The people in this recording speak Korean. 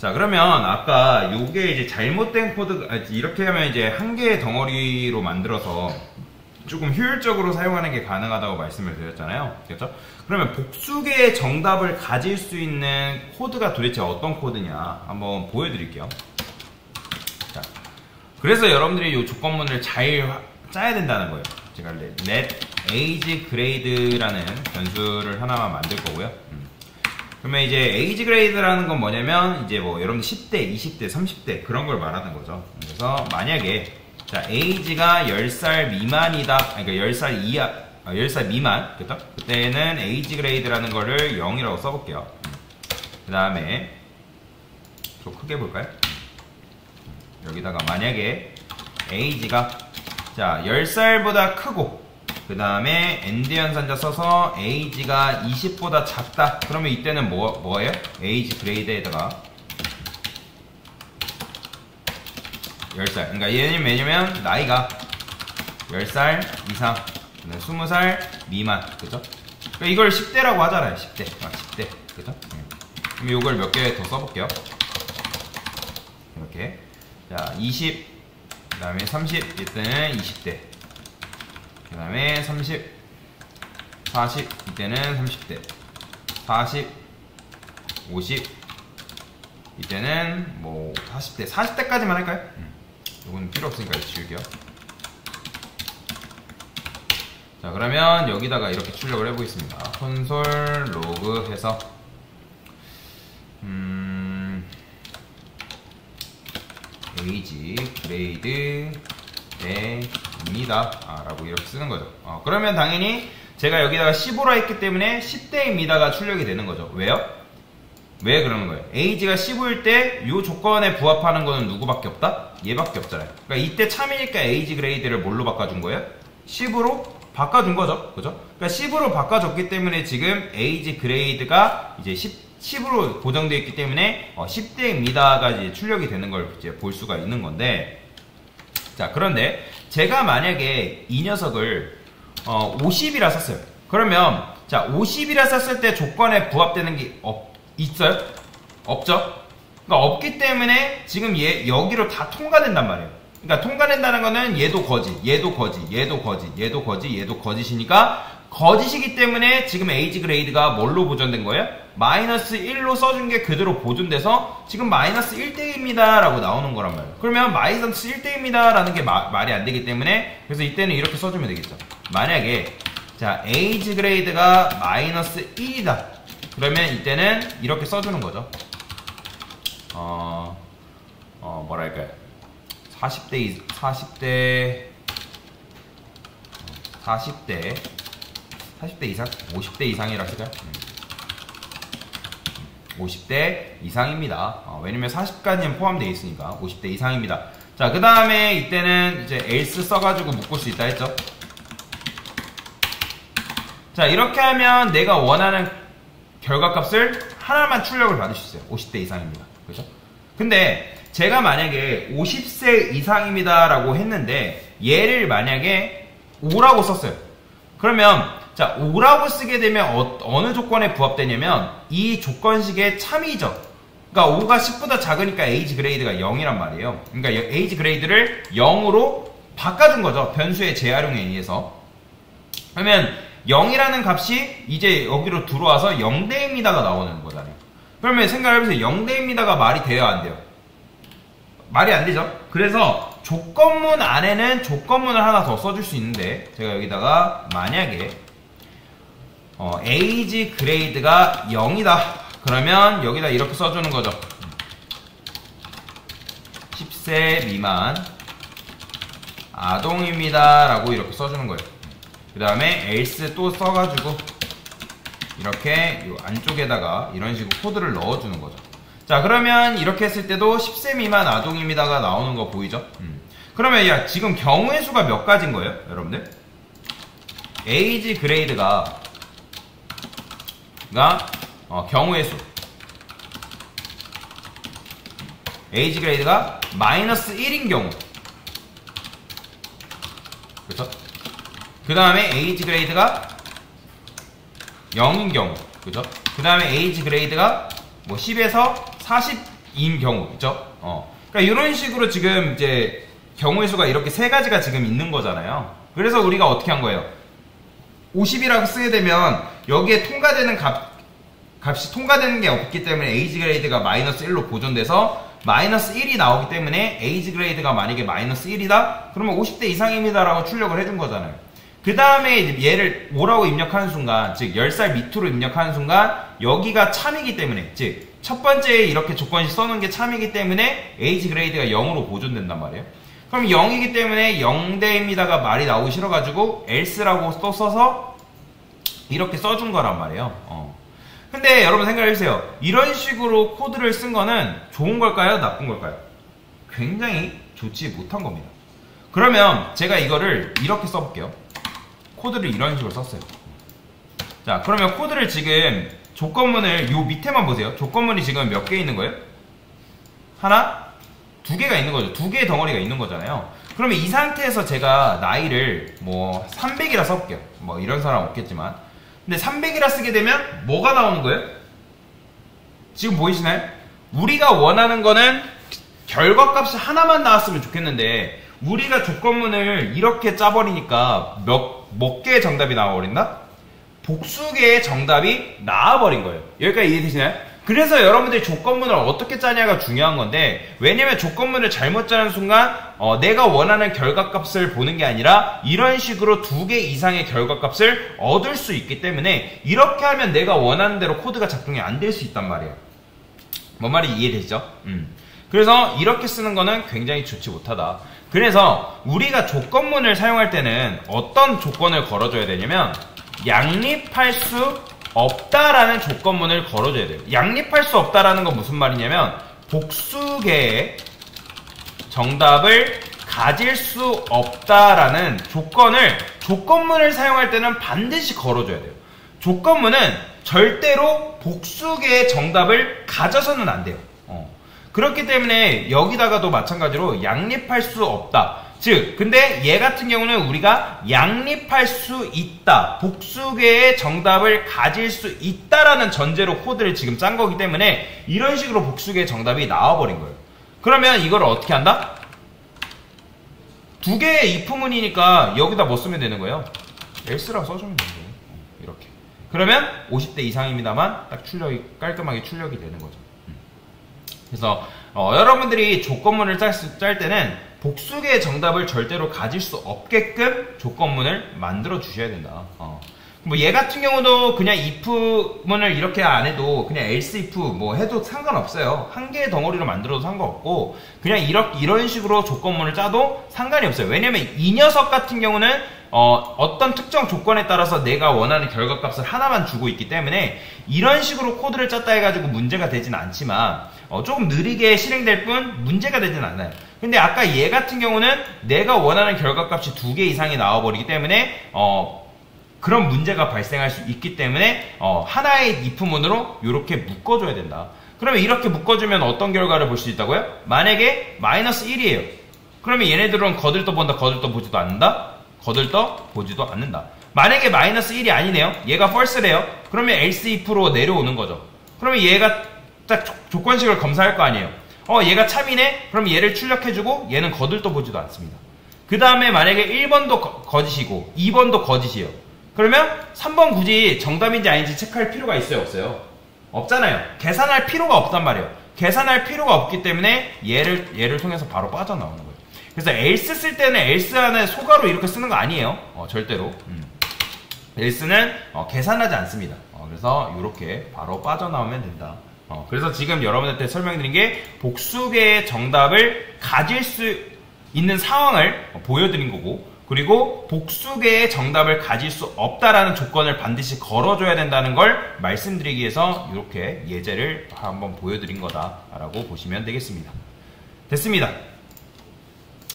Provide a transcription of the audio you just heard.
자, 그러면 아까 요게 이제 잘못된 코드, 이렇게 하면 이제 한 개의 덩어리로 만들어서 조금 효율적으로 사용하는 게 가능하다고 말씀을 드렸잖아요. 그렇죠? 그러면 복수개의 정답을 가질 수 있는 코드가 도대체 어떤 코드냐 한번 보여드릴게요. 자, 그래서 여러분들이 이 조건문을 잘 짜야 된다는 거예요. 제가 let age grade라는 변수를 하나만 만들 거고요. 그러면 이제 age grade라는 건 뭐냐면 이제 뭐 여러분들 10대, 20대, 30대 그런 걸 말하는 거죠. 그래서 만약에 자, age가 10살 미만이다. 그러니까 10살 이하, 10살 미만. 그쵸? 그때는 age grade라는 거를 0이라고 써볼게요. 그 다음에 좀 크게 볼까요? 여기다가 만약에 age가 자, 10살보다 크고 그 다음에 end 연산자 써서 age가 20보다 작다. 그러면 이때는 뭐예요? age grade에다가 10살. 그러니까 얘는 왜냐면 나이가 10살 이상, 20살 미만. 그죠? 그러니까 이걸 10대라고 하잖아요. 10대. 10대. 그죠? 그럼 이걸 몇 개 더 써볼게요. 이렇게. 자, 20. 그 다음에 30. 이때는 20대. 그 다음에 30, 40, 이때는 30대, 40, 50, 이때는 뭐 40대, 40대까지만 할까요? 이건 필요 없으니까 지울게요. 자, 그러면 여기다가 이렇게 출력을 해보겠습니다. 콘솔 로그 해서 age grade 입니다. 라고 이렇게 쓰는 거죠. 그러면 당연히 제가 여기다가 15라 했기 때문에 10대입니다가 출력이 되는 거죠. 왜요? 왜 그러는 거예요? age가 15일 때 이 조건에 부합하는 거는 누구밖에 없다? 얘밖에 없잖아요. 그러니까 이때 참이니까 age grade를 뭘로 바꿔준 거예요? 10으로 바꿔준 거죠. 그죠? 그러니까 10으로 바꿔줬기 때문에 지금 age grade가 이제 10으로 고정되어 있기 때문에 10대입니다가 이제 출력이 되는 걸 이제 볼 수가 있는 건데, 자, 그런데 제가 만약에 이 녀석을 50이라 썼어요. 그러면 자, 50이라 썼을 때 조건에 부합되는 게 있어요? 없죠? 그러니까 없기 때문에 지금 얘 여기로 다 통과된단 말이에요. 그러니까 통과된다는 거는 얘도 거짓, 얘도 거짓, 얘도 거짓, 얘도 거짓, 얘도 거짓이니까 거짓이기 때문에 지금 age grade가 뭘로 보존된 거예요? 마이너스 1로 써준 게 그대로 보존돼서 지금 마이너스 1대입니다 라고 나오는 거란 말이에요. 그러면 마이너스 1대입니다 라는 게 말이 안 되기 때문에, 그래서 이때는 이렇게 써주면 되겠죠. 만약에 자, age grade가 마이너스 1이다 그러면 이때는 이렇게 써주는 거죠. 뭐랄까요, 40대 40대 이상? 50대 이상이라 쓸까요? 50대 이상입니다. 왜냐면 40까지는 포함되어 있으니까 50대 이상입니다. 자, 그 다음에 이때는 이제 else 써가지고 묶을 수 있다 했죠. 자, 이렇게 하면 내가 원하는 결과값을 하나만 출력을 받을 수 있어요. 50대 이상입니다. 그죠? 근데 제가 만약에 50세 이상입니다 라고 했는데 얘를 만약에 5라고 썼어요. 그러면 자, 5라고 쓰게 되면 어느 조건에 부합되냐면 이 조건식의 참이죠. 그러니까 5가 10보다 작으니까 age grade가 0이란 말이에요. 그러니까 age grade를 0으로 바꿔준 거죠. 변수의 재활용에 의해서. 그러면 0이라는 값이 이제 여기로 들어와서 0대입니다가 나오는 거잖아요. 그러면 생각해보세요. 0대입니다가 말이 돼요, 안 돼요? 말이 안 되죠? 그래서 조건문 안에는 조건문을 하나 더 써줄 수 있는데, 제가 여기다가 만약에 age grade가 0이다 그러면 여기다 이렇게 써주는 거죠. 10세 미만 아동입니다 라고 이렇게 써주는 거예요. 그 다음에 else 또 써가지고 이렇게 요 안쪽에다가 이런 식으로 코드를 넣어주는 거죠. 자, 그러면 이렇게 했을 때도 10세 미만 아동입니다가 나오는 거 보이죠? 그러면 야, 지금 경우의 수가 몇 가지인 거예요, 여러분들? age grade가 경우의 수, age grade가 마이너스 1인 경우, 그렇죠? 그 다음에 age grade가 0인 경우, 그죠? 그 다음에 age grade가 뭐 10에서 인 경우, 그쵸? 그러니까 이런 식으로 지금 이제 경우의 수가 이렇게 세 가지가 지금 있는 거잖아요. 그래서 우리가 어떻게 한 거예요? 50이라고 쓰게 되면 여기에 통과되는 값이 통과되는 게 없기 때문에 에이지 그레이드가 마이너스 1로 보존돼서 마이너스 1이 나오기 때문에 에이지 그레이드가 만약에 마이너스 1이다? 그러면 50대 이상입니다 라고 출력을 해준 거잖아요. 그 다음에 얘를 5라고 입력하는 순간, 즉 10살 밑으로 입력하는 순간 여기가 참이기 때문에, 즉 첫 번째에 이렇게 조건식 써놓은 게 참이기 때문에 에이지 그레이드가 0으로 보존된단 말이에요. 그럼 0이기 때문에 0대입니다가 말이 나오기 싫어가지고 else라고 또 써서 이렇게 써준 거란 말이에요. 근데 여러분 생각해주세요. 이런 식으로 코드를 쓴 거는 좋은 걸까요? 나쁜 걸까요? 굉장히 좋지 못한 겁니다. 그러면 제가 이거를 이렇게 써볼게요. 코드를 이런 식으로 썼어요. 자, 그러면 코드를 지금 조건문을 요 밑에만 보세요. 조건문이 지금 몇 개 있는 거예요? 하나? 두 개가 있는 거죠. 두 개의 덩어리가 있는 거잖아요. 그러면 이 상태에서 제가 나이를 뭐 300이라 써볼게요. 뭐 이런 사람 없겠지만. 근데 300이라 쓰게 되면 뭐가 나오는 거예요? 지금 보이시나요? 우리가 원하는 거는 결과값이 하나만 나왔으면 좋겠는데 우리가 조건문을 이렇게 짜버리니까 몇 개의 정답이 나와버린다? 복수 개의 정답이 나와버린 거예요. 여기까지 이해되시나요? 그래서 여러분들이 조건문을 어떻게 짜냐가 중요한 건데, 왜냐면 조건문을 잘못 짜는 순간 내가 원하는 결과값을 보는 게 아니라 이런 식으로 2개 이상의 결과값을 얻을 수 있기 때문에 이렇게 하면 내가 원하는 대로 코드가 작동이 안 될 수 있단 말이에요. 뭔 말이 이해되시죠? 그래서 이렇게 쓰는 거는 굉장히 좋지 못하다. 그래서 우리가 조건문을 사용할 때는 어떤 조건을 걸어줘야 되냐면 양립할 수 없다라는 조건문을 걸어줘야 돼요. 양립할 수 없다라는 건 무슨 말이냐면 복수개의 정답을 가질 수 없다라는 조건문을 사용할 때는 반드시 걸어줘야 돼요. 조건문은 절대로 복수개의 정답을 가져서는 안 돼요. 그렇기 때문에 여기다가도 마찬가지로 양립할 수 없다. 즉, 근데 얘 같은 경우는 우리가 양립할 수 있다, 복수개의 정답을 가질 수 있다라는 전제로 코드를 지금 짠 거기 때문에 이런 식으로 복수개의 정답이 나와버린 거예요. 그러면 이걸 어떻게 한다? 두 개의 if문이니까 여기다 뭐 쓰면 되는 거예요? else라고 써주면 되는 거예요. 이렇게. 그러면 50대 이상입니다만 딱 깔끔하게 출력이 되는 거죠. 그래서 여러분들이 조건문을 짤 때는 복수개의 정답을 절대로 가질 수 없게끔 조건문을 만들어 주셔야 된다. 뭐 얘 같은 경우도 그냥 if문을 이렇게 안 해도 그냥 else if 뭐 해도 상관없어요. 한 개의 덩어리로 만들어도 상관없고 그냥 이런 식으로 조건문을 짜도 상관이 없어요. 왜냐면 이 녀석 같은 경우는 어떤 특정 조건에 따라서 내가 원하는 결과값을 하나만 주고 있기 때문에 이런 식으로 코드를 짰다 해가지고 문제가 되진 않지만 조금 느리게 실행될 뿐 문제가 되진 않아요. 근데 아까 얘 같은 경우는 내가 원하는 결과값이 2개 이상이 나와버리기 때문에 그런 문제가 발생할 수 있기 때문에 하나의 if문으로 이렇게 묶어줘야 된다. 그러면 이렇게 묶어주면 어떤 결과를 볼 수 있다고요? 만약에 마이너스 1이에요. 그러면 얘네들은 거들떠 본다, 거들떠 보지도 않는다? 거들떠 보지도 않는다. 만약에 마이너스 1이 아니네요. 얘가 false래요. 그러면 else if로 내려오는 거죠. 그러면 얘가 딱 조건식을 검사할 거 아니에요. 얘가 참이네? 그럼 얘를 출력해주고 얘는 거들떠 보지도 않습니다. 그 다음에 만약에 1번도 거짓이고 2번도 거짓이에요. 그러면 3번 굳이 정답인지 아닌지 체크할 필요가 있어요? 없어요? 없잖아요. 계산할 필요가 없단 말이에요. 계산할 필요가 없기 때문에 얘를 통해서 바로 빠져나오는 거예요. 그래서 else 쓸 때는 else 안에 소가로 이렇게 쓰는 거 아니에요. 절대로. else는 계산하지 않습니다. 그래서 이렇게 바로 빠져나오면 된다. 그래서 지금 여러분한테 설명드린 게 복수개의 정답을 가질 수 있는 상황을 보여드린 거고, 그리고 복수개의 정답을 가질 수 없다라는 조건을 반드시 걸어줘야 된다는 걸 말씀드리기 위해서 이렇게 예제를 한번 보여드린 거다라고 보시면 되겠습니다. 됐습니다.